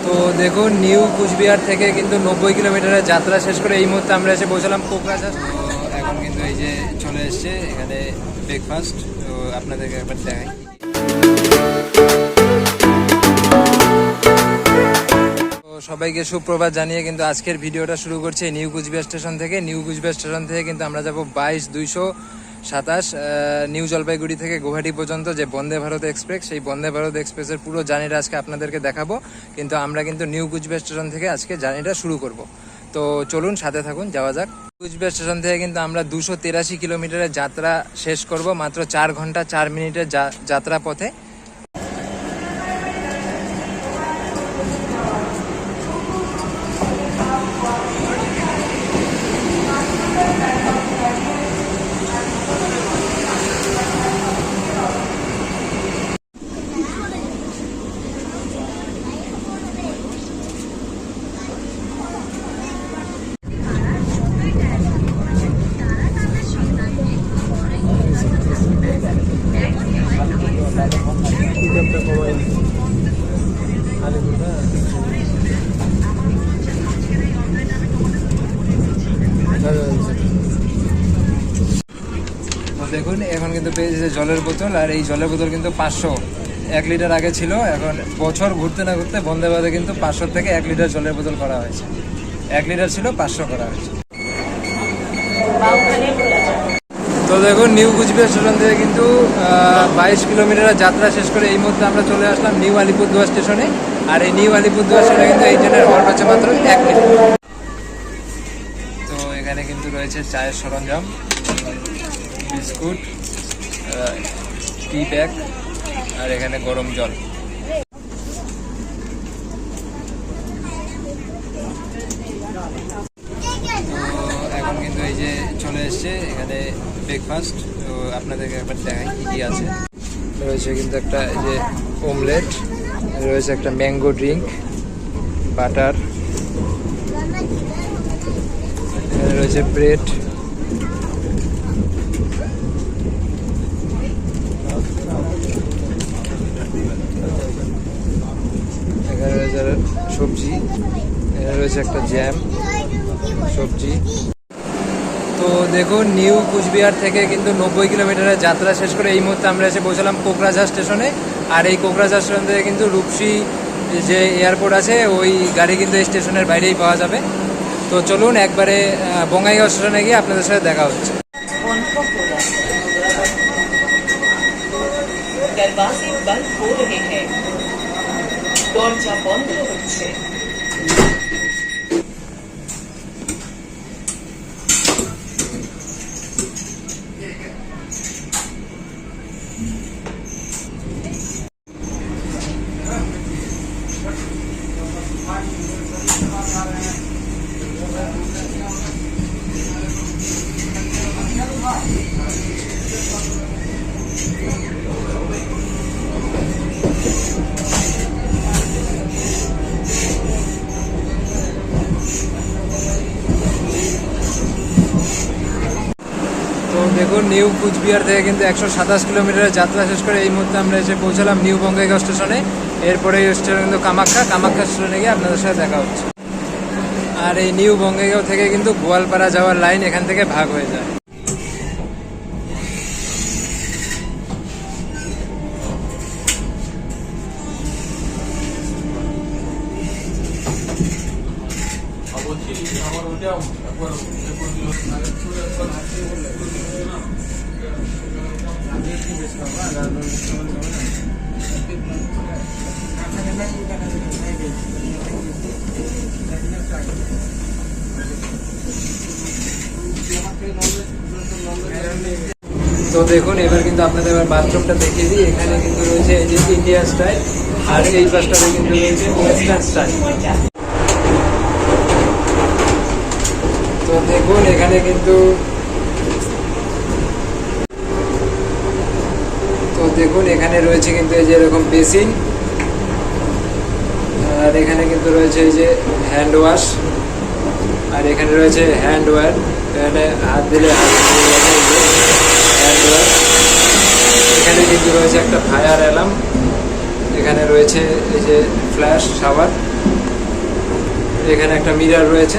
তো দেখুন নিউ কুচবিহার থেকে কিন্তু 90 কিলোমিটারের যাত্রা শেষ করে এই মুহূর্তে আমরা এসে পৌঁছলাম কোকরাঝার। তো এখন কিন্তু এই যে চলে এসছে এখানে ব্রেকফাস্ট, তো আপনাদেরকে একবার দেখাই। সবাইকে সুপ্রভাত জানিয়ে কিন্তু আজকের ভিডিওটা শুরু করছে নিউ কুচবিহার স্টেশন থেকে। নিউ কুচবিহার স্টেশন থেকে কিন্তু আমরা যাব 22,227 নিউ জলপাইগুড়ি থেকে গুয়াহাটি পর্যন্ত যে বন্দে ভারত এক্সপ্রেস, সেই বন্দে ভারত এক্সপ্রেসের পুরো জার্নিটা আজকে আপনাদেরকে দেখাবো। কিন্তু আমরা কিন্তু নিউ কুচবিহার স্টেশন থেকে আজকে জার্নিটা শুরু করব। তো চলুন সাথে থাকুন, যাওয়া যাক। কুচবিহার স্টেশন থেকে কিন্তু আমরা 283 কিলোমিটারের যাত্রা শেষ করব মাত্র 4 ঘন্টা 4 মিনিটের যাত্রা পথে। দেখুন এখন কিন্তু পেয়েছে জলের বোতল, আর এই জলের বোতল কিন্তু 500, 1 লিটার আগে ছিল, এখন বছর ঘুরতে না ঘুরতে বন্দে ভারতে কিন্তু 500 থেকে 1 লিটার জলের বোতল করা হয়েছে। 1 লিটার ছিল 500 করা হয়েছে। তো দেখুন নিউ কুচবিহার স্টেশন থেকে কিন্তু 22 কিলোমিটারের যাত্রা শেষ করে এই মুহূর্তে আমরা চলে আসলাম নিউ আলিপুরদুয়ার স্টেশনে। আর এই নিউ আলিপুরদুয়ার স্টেশনে কিন্তু এই ট্রেনের হল্ট আছে মাত্র 1 মিনিট। তো এখানে কিন্তু রয়েছে চায়ের সরঞ্জাম, বিস্কুট, টি ব্যাগ, আর এখানে গরম জল। এখন কিন্তু এই যে চলে এসছে এখানে ব্রেকফাস্ট, তো আপনাদেরকে একবার দেখাই কি কি আছে। রয়েছে কিন্তু একটা এই যে অমলেট, রয়েছে একটা ম্যাঙ্গো ড্রিঙ্ক, বাটার, রয়েছে ব্রেড, এখানে রয়েছে সবজি, এখানে রয়েছে একটা জ্যাম, সবজি। তো দেখুন নিউ কুচবিহার থেকে কিন্তু 90 কিলোমিটারের যাত্রা শেষ করে এই মুহূর্তে আমরা এসে পৌঁছলাম কোকরাঝার স্টেশনে। আর এই কোকরাঝার স্টেশন থেকে কিন্তু রূপসী যে এয়ারপোর্ট আছে ওই গাড়ি কিন্তু এই স্টেশনের বাইরেই পাওয়া যাবে। তো চলুন একবারে বঙ্গাইগাঁও স্টেশনে গিয়ে আপনাদের সাথে দেখা হচ্ছে। দেখুন নিউ কুচবিহার থেকে কিন্তু 127 কিলোমিটারের যাত্রা শেষ করে এই মুহূর্তে আমরা এসে পৌঁছালাম নিউ বঙ্গাইগাঁও স্টেশনে। এরপরে স্টেশন কিন্তু কামাখ্যা স্টেশনে গিয়ে আপনাদের সাথে দেখা হচ্ছে। আর এই নিউ বঙ্গাইগাঁও থেকে কিন্তু গোয়ালপাড়া যাওয়ার লাইন এখান থেকে ভাগ হয়ে যায়। তো দেখুন এবার কিন্তু আপনাদের বাথরুমটা দেখিয়ে দিই। এখানে কিন্তু রয়েছে এই যে ইন্ডিয়া স্টাইল, আর এই পাশটাতে কিন্তু রয়েছে ওয়েস্টার্ন স্টাইল। তো দেখুন এখানে কিন্তু রয়েছে কিন্তু এই যে এরকম বেসিন, আর এখানে কিন্তু রয়েছে এই যে হ্যান্ড ওয়াশ, আর এখানে রয়েছে হ্যান্ড ওয়্যার, এখানে হাত দিলে হ্যান্ড ওয়্যার। এখানে কিন্তু রয়েছে একটা ফায়ার অ্যালার্ম, এখানে রয়েছে এই যে ফ্ল্যাশ শাওয়ার, এখানে একটা মিরার রয়েছে।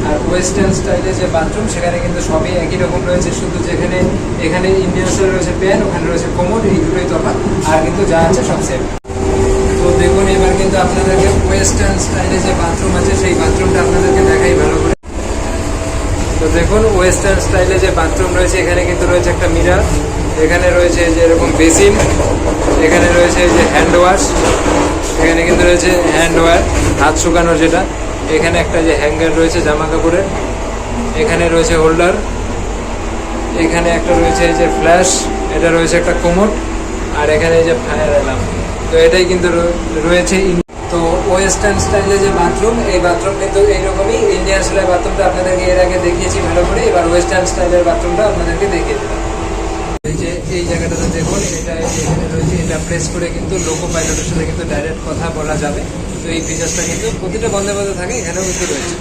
আর ওয়েস্টার্ন স্টাইলে যে বাথরুম সেখানে কিন্তু সবই একই রকম রয়েছে, শুধু যেখানে এখানে ইন্ডিয়ান স্টাইলে রয়েছে প্যান, ওখানে রয়েছে কোমোড, এই দুটোই তফাৎ, আর কিন্তু যা আছে সব সেম। তো দেখুন এবার কিন্তু আপনাদেরকে ওয়েস্টার্ন স্টাইলে যে বাথরুম আছে সেই বাথরুমটা আপনাদেরকে দেখাই ভালো করে। তো দেখুন ওয়েস্টার্ন স্টাইলে যে বাথরুম রয়েছে, এখানে কিন্তু রয়েছে একটা মিরার, এখানে রয়েছে যে এরকম বেসিন, এখানে রয়েছে যে হ্যান্ড ওয়াশ, এখানে কিন্তু রয়েছে হ্যান্ড ওয়্যার হাত শুকানোর যেটা, এখানে একটা যে হ্যাঙ্গার রয়েছে জামা কাপড়ের, এখানে রয়েছে হোল্ডার, এখানে একটা রয়েছে এই যে ফ্ল্যাশ, এটা রয়েছে একটা কোমোড, আর এখানে এই যে ফায়ার অ্যালার্ম। তো এটাই কিন্তু রয়েছে। তো ওয়েস্টার্ন স্টাইলে যে বাথরুম, এই বাথরুম কিন্তু এইরকমই। ইন্ডিয়ান স্টাইলের বাথরুমটা আপনাদেরকে এর আগে দেখিয়েছি ভালো করে, এবার ওয়েস্টার্ন স্টাইলের বাথরুমটা আপনাদেরকে দেখিয়ে দিলাম। এই যে এই জায়গাটাতে দেখুন, এটা এখানে রয়েছে, এটা প্রেস করে কিন্তু লোকো পাইলটের সাথে কিন্তু ডাইরেক্ট কথা বলা যাবে। তো এই ফিচার্সটা কিন্তু প্রতিটা বন্ধে বন্ধে থাকে, এখানেও কিন্তু রয়েছে।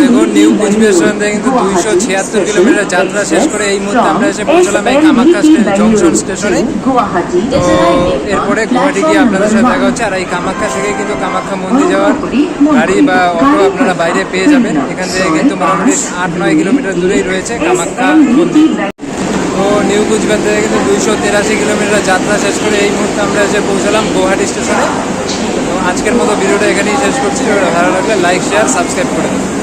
দেখুন নিউ কুচবিহার স্টেশন থেকে কিন্তু 276 কিলোমিটার যাত্রা শেষ করে এই মুহূর্তে আমরা এসে পৌঁছলাম এই কামাখ্যা জংশন স্টেশনে। তো এরপরে গুয়াহাটি গিয়ে আপনাদের সাথে দেখা হচ্ছে। আর এই কামাখ্যা থেকে কিন্তু কামাখ্যা মন্দির যাওয়ার গাড়ি বা অটো আপনারা বাইরে পেয়ে যাবেন। এখান থেকে কিন্তু মোটামুটি 8-9 কিলোমিটার দূরেই রয়েছে কামাখ্যা মন্দির। তো নিউ কুচবিহার থেকে কিন্তু 283 কিলোমিটার যাত্রা শেষ করে এই মুহূর্তে আমরা এসে পৌঁছলাম গুয়াহাটি স্টেশনে। তো আজকের মতো ভিডিওটা এখানেই শেষ করছি। ভালো লাগলে লাইক, শেয়ার, সাবস্ক্রাইব করে দেবেন।